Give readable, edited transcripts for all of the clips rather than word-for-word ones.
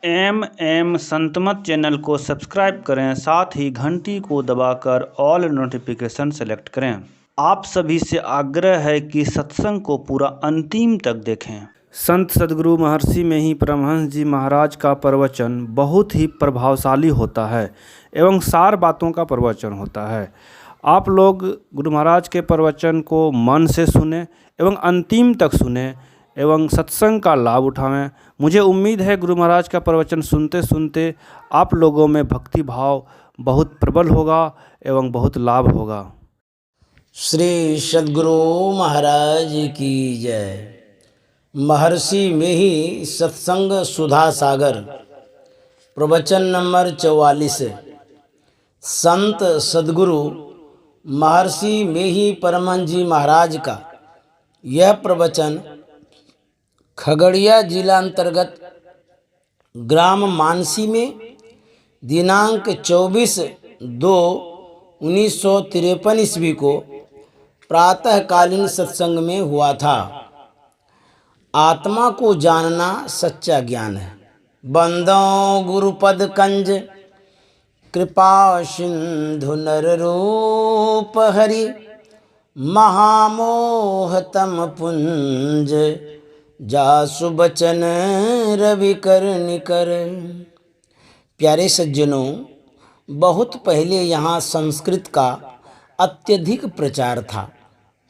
Santmat channel को subscribe करें, साथ ही घंटी को दबाकर ऑल नोटिफिकेशन सेलेक्ट करें। आप सभी से आग्रह है कि सत्संग को पूरा अंतिम तक देखें। संत सद्गुरु महर्षि में ही परमहंस जी महाराज का प्रवचन बहुत ही प्रभावशाली होता है एवं सार बातों का प्रवचन होता है। आप लोग गुरु महाराज के प्रवचन को मन से सुने एवं अंतिम तक सुने एवं सत्संग का लाभ उठावें। मुझे उम्मीद है गुरु महाराज का प्रवचन सुनते सुनते आप लोगों में भक्ति भाव बहुत प्रबल होगा एवं बहुत लाभ होगा। श्री सद्गुरु महाराज की जय। महर्षि में ही सत्संग सुधा सागर, प्रवचन नंबर 44। संत सद्गुरु महर्षि में ही परमहंस जी महाराज का यह प्रवचन खगड़िया जिला अंतर्गत ग्राम मानसी में दिनांक 24/2/1953 ईस्वी को प्रातःकालीन सत्संग में हुआ था। आत्मा को जानना सच्चा ज्ञान है। बंदो गुरुपद कंज, कृपा सिंधु नर रूप हरि, महामोहतम पुंज, जासु बचन रवि कर निकर। प्यारे सज्जनों, बहुत पहले यहाँ संस्कृत का अत्यधिक प्रचार था।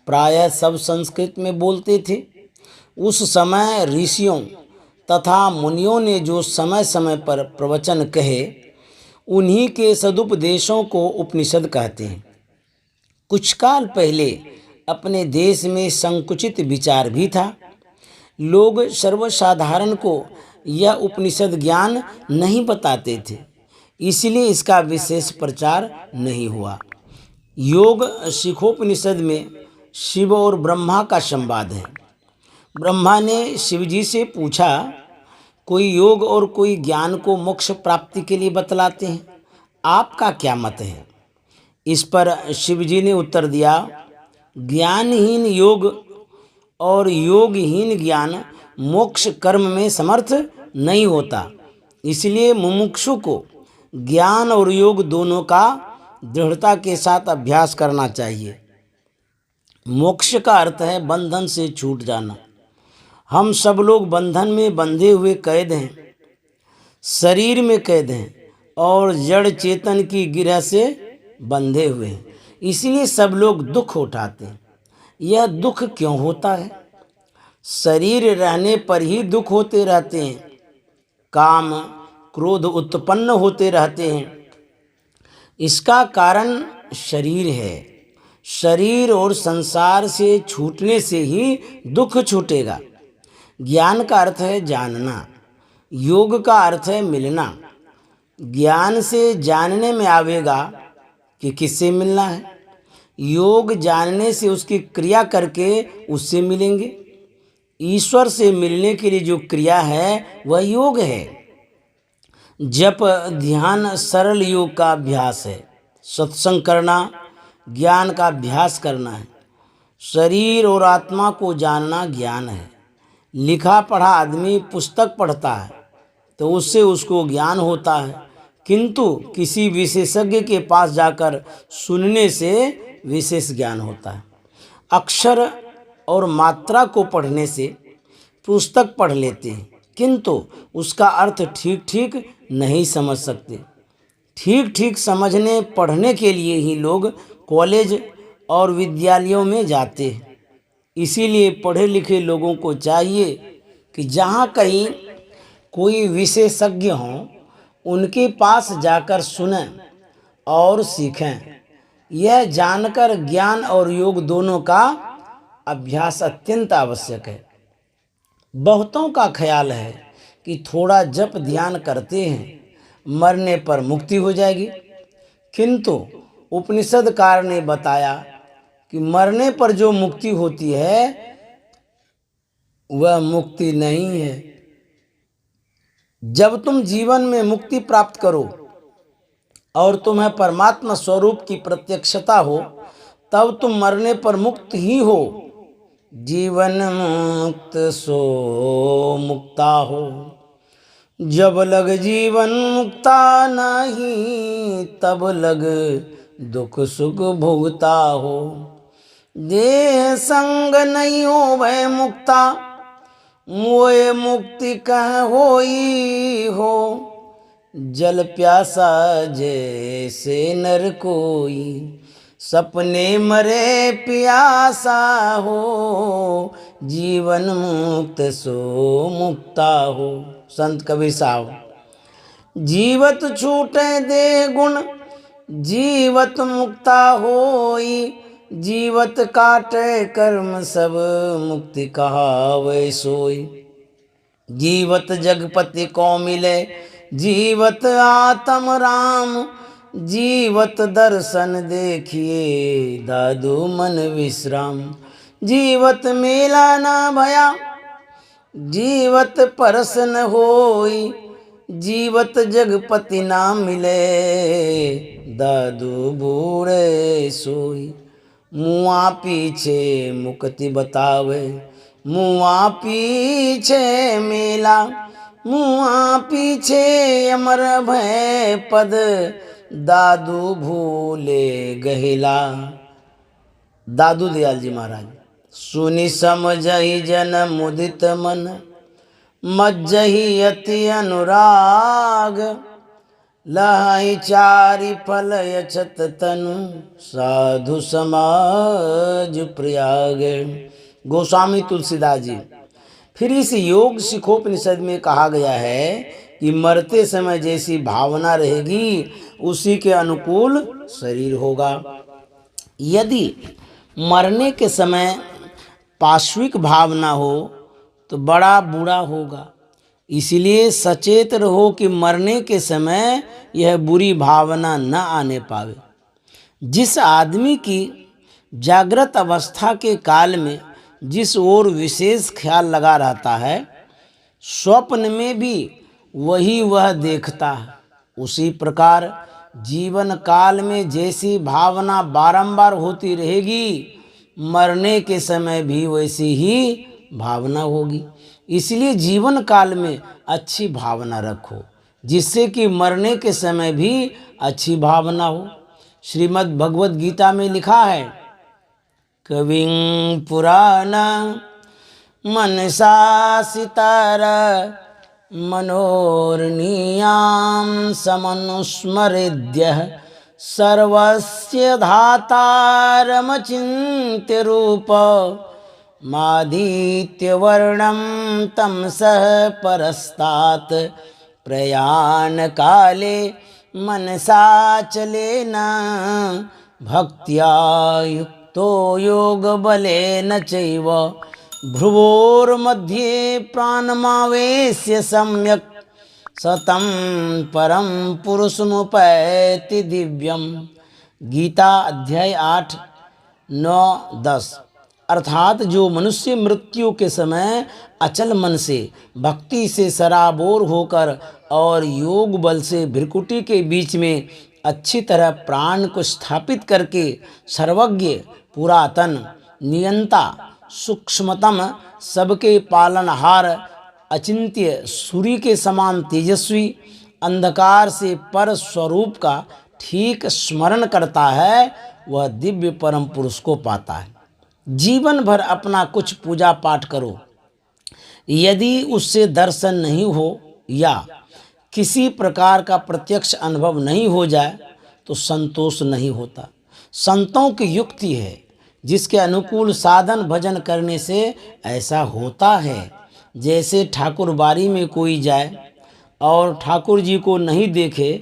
प्रायः सब संस्कृत में बोलते थे। उस समय ऋषियों तथा मुनियों ने जो समय समय पर प्रवचन कहे, उन्हीं के सदुपदेशों को उपनिषद कहते हैं। कुछ काल पहले अपने देश में संकुचित विचार भी था। लोग सर्वसाधारण को यह उपनिषद ज्ञान नहीं बताते थे, इसलिए इसका विशेष प्रचार नहीं हुआ। योग शिखोपनिषद में शिव और ब्रह्मा का संवाद है। ब्रह्मा ने शिव जी से पूछा, कोई योग और कोई ज्ञान को मोक्ष प्राप्ति के लिए बतलाते हैं, आपका क्या मत है? इस पर शिव जी ने उत्तर दिया, ज्ञानहीन योग और योगहीन ज्ञान मोक्ष कर्म में समर्थ नहीं होता। इसलिए मुमुक्षु को ज्ञान और योग दोनों का दृढ़ता के साथ अभ्यास करना चाहिए। मोक्ष का अर्थ है बंधन से छूट जाना। हम सब लोग बंधन में बंधे हुए कैद हैं, शरीर में कैद हैं और जड़ चेतन की गिरह से बंधे हुए हैं। इसलिए सब लोग दुख उठाते हैं। यह दुख क्यों होता है? शरीर रहने पर ही दुख होते रहते हैं। काम क्रोध उत्पन्न होते रहते हैं। इसका कारण शरीर है। शरीर और संसार से छूटने से ही दुख छूटेगा। ज्ञान का अर्थ है जानना, योग का अर्थ है मिलना। ज्ञान से जानने में आवेगा कि किससे मिलना है। योग जानने से उसकी क्रिया करके उससे मिलेंगे। ईश्वर से मिलने के लिए जो क्रिया है वह योग है। जप ध्यान सरल योग का अभ्यास है। सत्संग करना ज्ञान का अभ्यास करना है। शरीर और आत्मा को जानना ज्ञान है। लिखा पढ़ा आदमी पुस्तक पढ़ता है तो उससे उसको ज्ञान होता है, किंतु किसी विशेषज्ञ के पास जाकर सुनने से विशेष ज्ञान होता है। अक्षर और मात्रा को पढ़ने से पुस्तक पढ़ लेते हैं, किंतु उसका अर्थ ठीक ठीक नहीं समझ सकते। ठीक ठीक समझने पढ़ने के लिए ही लोग कॉलेज और विद्यालयों में जाते हैं। इसीलिए पढ़े लिखे लोगों को चाहिए कि जहाँ कहीं कोई विशेषज्ञ हों, उनके पास जाकर सुनें और सीखें। यह जानकर ज्ञान और योग दोनों का अभ्यास अत्यंत आवश्यक है। बहुतों का ख्याल है कि थोड़ा जप ध्यान करते हैं, मरने पर मुक्ति हो जाएगी, किंतु उपनिषदकार ने बताया कि मरने पर जो मुक्ति होती है वह मुक्ति नहीं है। जब तुम जीवन में मुक्ति प्राप्त करो और तुम्हें परमात्मा स्वरूप की प्रत्यक्षता हो, तब तुम मरने पर मुक्त ही हो। जीवन मुक्त सो मुक्ता हो। जब लग जीवन मुक्ता नहीं, तब लग दुख सुख भोगता हो। देह संग नहीं हो भय मुक्ता, मोए मुक्ति कह होई हो। जल प्यासा जैसे नर कोई, सपने मरे प्यासा हो। जीवन मुक्त सो मुक्ता हो। संत कबीर साहब। जीवत छूटे दे गुण, जीवत मुक्ता होई। जीवत काटे कर्म सब, मुक्ति कहावे सोई। जीवत जगपति को मिले, जीवत आत्म राम। जीवत दर्शन देखिए, दादू मन विश्राम। जीवत मेला ना भया, जीवत परस न होई। जीवत जगपति ना मिले, दादू बूढ़े सोई। मुआ पीछे मुक्ति बतावे, मुआ पीछे मेला। मुआ पीछे अमर भय पद, दादू भूले गहिला। दादू दयाल जी महाराज। सुनि समझहि जन मुदित मन, मज्जहि अति अनुराग। लहई चारि फल यछत तनु, साधु समाज प्रयाग। गोस्वामी तुलसीदास जी। फिर इस योग सिखोपनिषद में कहा गया है कि मरते समय जैसी भावना रहेगी, उसी के अनुकूल शरीर होगा। यदि मरने के समय पाश्विक भावना हो तो बड़ा बुरा होगा। इसलिए सचेत रहो कि मरने के समय यह बुरी भावना न आने पावे। जिस आदमी की जागृत अवस्था के काल में जिस ओर विशेष ख्याल लगा रहता है, स्वप्न में भी वही वह देखता है। उसी प्रकार जीवन काल में जैसी भावना बारंबार होती रहेगी, मरने के समय भी वैसी ही भावना होगी। इसलिए जीवन काल में अच्छी भावना रखो, जिससे कि मरने के समय भी अच्छी भावना हो। श्रीमद् भगवद गीता में लिखा है, कविं पुराण मनसा सितार, मनोर्णीयां समनुस्मरेद्यः। सर्वस्य धातारमचिन्त्य रूप, मादित्यवर्णं तमसः परस्तात्। प्रयाण काले मनसा चलेन, भक्त्या युक्तो योग बलेन चैव। भ्रुवोर्मध्ये प्राणमावेश्य सम्यक्, सतं परम पुरुषमुपैति दिव्यम। गीता अध्याय 8, 9, 10। अर्थात जो मनुष्य मृत्यु के समय अचल मन से, भक्ति से सराबोर होकर और योग बल से भ्रिकुटी के बीच में अच्छी तरह प्राण को स्थापित करके सर्वज्ञ, पुरातन, नियंता, सूक्ष्मतम, सबके पालनहार, अचिंत्य, सूर्य के समान तेजस्वी, अंधकार से पर स्वरूप का ठीक स्मरण करता है, वह दिव्य परम पुरुष को पाता है। जीवन भर अपना कुछ पूजा पाठ करो, यदि उससे दर्शन नहीं हो या किसी प्रकार का प्रत्यक्ष अनुभव नहीं हो जाए तो संतोष नहीं होता। संतों की युक्ति है, जिसके अनुकूल साधन भजन करने से ऐसा होता है। जैसे ठाकुर बाड़ी में कोई जाए और ठाकुर जी को नहीं देखे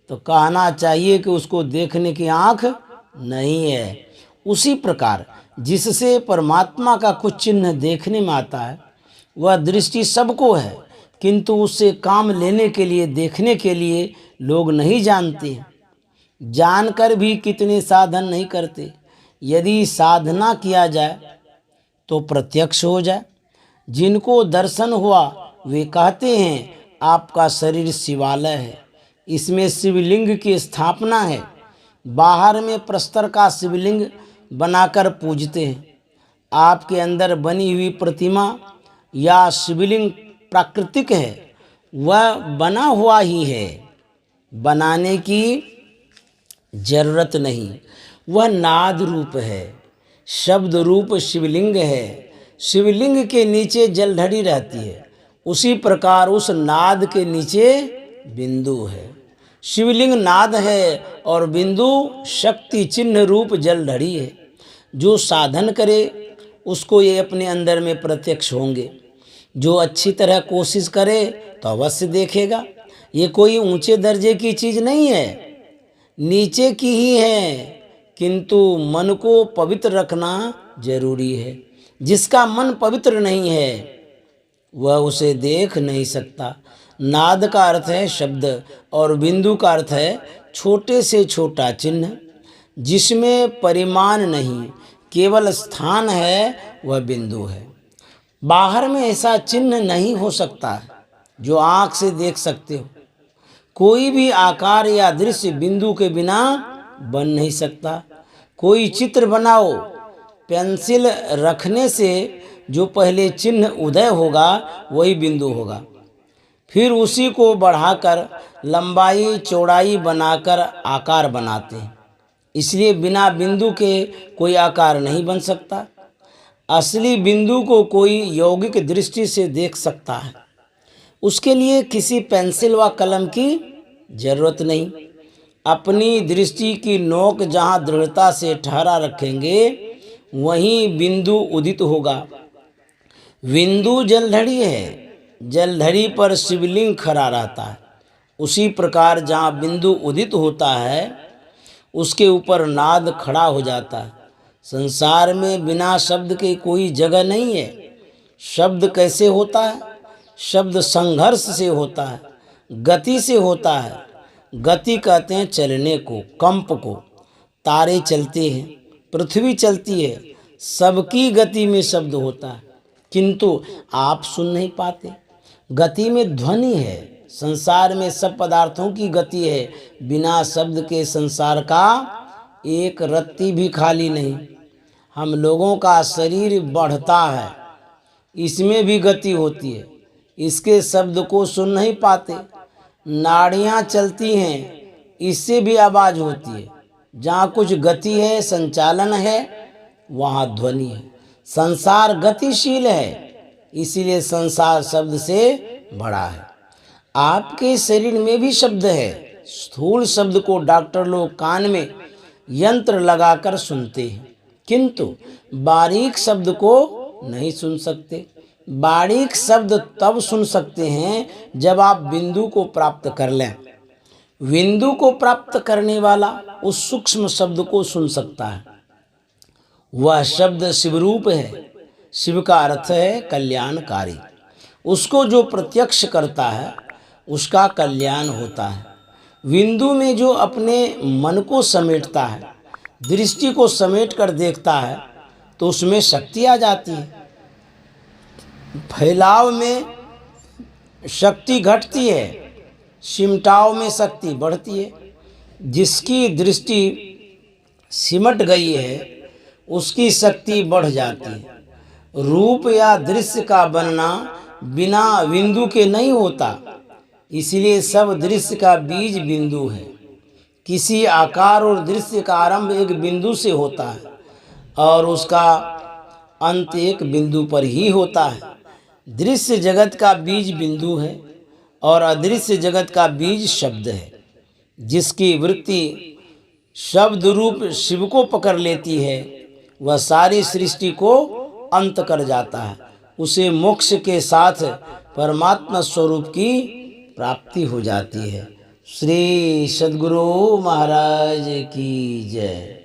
तो कहना चाहिए कि उसको देखने की आँख नहीं है। उसी प्रकार जिससे परमात्मा का कुछ चिन्ह देखने में आता है, वह दृष्टि सबको है, किंतु उससे काम लेने के लिए, देखने के लिए लोग नहीं जानते। जानकर भी कितने साधन नहीं करते। यदि साधना किया जाए तो प्रत्यक्ष हो जाए। जिनको दर्शन हुआ वे कहते हैं आपका शरीर शिवालय है, इसमें शिवलिंग की स्थापना है। बाहर में प्रस्तर का शिवलिंग बनाकर पूजते हैं। आपके अंदर बनी हुई प्रतिमा या शिवलिंग प्राकृतिक है, वह बना हुआ ही है, बनाने की जरूरत नहीं। वह नाद रूप है, शब्द रूप शिवलिंग है। शिवलिंग के नीचे जलधरी रहती है, उसी प्रकार उस नाद के नीचे बिंदु है। शिवलिंग नाद है और बिंदु शक्ति चिन्ह रूप जलधरी है। जो साधन करे उसको ये अपने अंदर में प्रत्यक्ष होंगे। जो अच्छी तरह कोशिश करे तो अवश्य देखेगा। ये कोई ऊंचे दर्जे की चीज़ नहीं है, नीचे की ही है, किंतु मन को पवित्र रखना जरूरी है। जिसका मन पवित्र नहीं है वह उसे देख नहीं सकता। नाद का अर्थ है शब्द और बिंदु का अर्थ है छोटे से छोटा चिन्ह, जिसमें परिमाण नहीं केवल स्थान है, वह बिंदु है। बाहर में ऐसा चिन्ह नहीं हो सकता जो आँख से देख सकते हो। कोई भी आकार या दृश्य बिंदु के बिना बन नहीं सकता। कोई चित्र बनाओ, पेंसिल रखने से जो पहले चिन्ह उदय होगा वही बिंदु होगा। फिर उसी को बढ़ाकर लंबाई चौड़ाई बनाकर आकार बनाते हैं। इसलिए बिना बिंदु के कोई आकार नहीं बन सकता। असली बिंदु को कोई यौगिक दृष्टि से देख सकता है, उसके लिए किसी पेंसिल व कलम की जरूरत नहीं। अपनी दृष्टि की नोक जहाँ दृढ़ता से ठहरा रखेंगे वहीं बिंदु उदित होगा। बिंदु जलधरी है, जलधरी पर शिवलिंग खड़ा रहता है। उसी प्रकार जहाँ बिंदु उदित होता है उसके ऊपर नाद खड़ा हो जाता है। संसार में बिना शब्द के कोई जगह नहीं है। शब्द कैसे होता है? शब्द संघर्ष से होता है, गति से होता है। गति कहते हैं चलने को, कंप को। तारे चलते हैं, पृथ्वी चलती है, सबकी गति में शब्द होता है, किंतु आप सुन नहीं पाते। गति में ध्वनि है। संसार में सब पदार्थों की गति है। बिना शब्द के संसार का एक रत्ती भी खाली नहीं। हम लोगों का शरीर बढ़ता है, इसमें भी गति होती है, इसके शब्द को सुन नहीं पाते। नाड़ियाँ चलती हैं, इससे भी आवाज़ होती है। जहाँ कुछ गति है, संचालन है, वहाँ ध्वनि है। संसार गतिशील है, इसीलिए संसार शब्द से बड़ा है। आपके शरीर में भी शब्द है। स्थूल शब्द को डॉक्टर लोग कान में यंत्र लगाकर सुनते हैं, किंतु बारीक शब्द को नहीं सुन सकते। बारीक शब्द तब सुन सकते हैं जब आप बिंदु को प्राप्त कर लें। बिंदु को प्राप्त करने वाला उस सूक्ष्म शब्द को सुन सकता है। वह शब्द शिवरूप है। शिव का अर्थ है कल्याणकारी। उसको जो प्रत्यक्ष करता है उसका कल्याण होता है। बिंदु में जो अपने मन को समेटता है, दृष्टि को समेट कर देखता है, तो उसमें शक्ति आ जाती है। फैलाव में शक्ति घटती है, सिमटाव में शक्ति बढ़ती है। जिसकी दृष्टि सिमट गई है उसकी शक्ति बढ़ जाती है। रूप या दृश्य का बनना बिना बिंदु के नहीं होता, इसलिए सब दृश्य का बीज बिंदु है। किसी आकार और दृश्य का आरंभ एक बिंदु से होता है और उसका अंत एक बिंदु पर ही होता है। दृश्य जगत का बीज बिंदु है और अदृश्य जगत का बीज शब्द है। जिसकी वृत्ति शब्द रूप शिव को पकड़ लेती है वह सारी सृष्टि को अंत कर जाता है। उसे मोक्ष के साथ परमात्मा स्वरूप की प्राप्ति हो जाती है। श्री सद्गुरु महाराज की जय।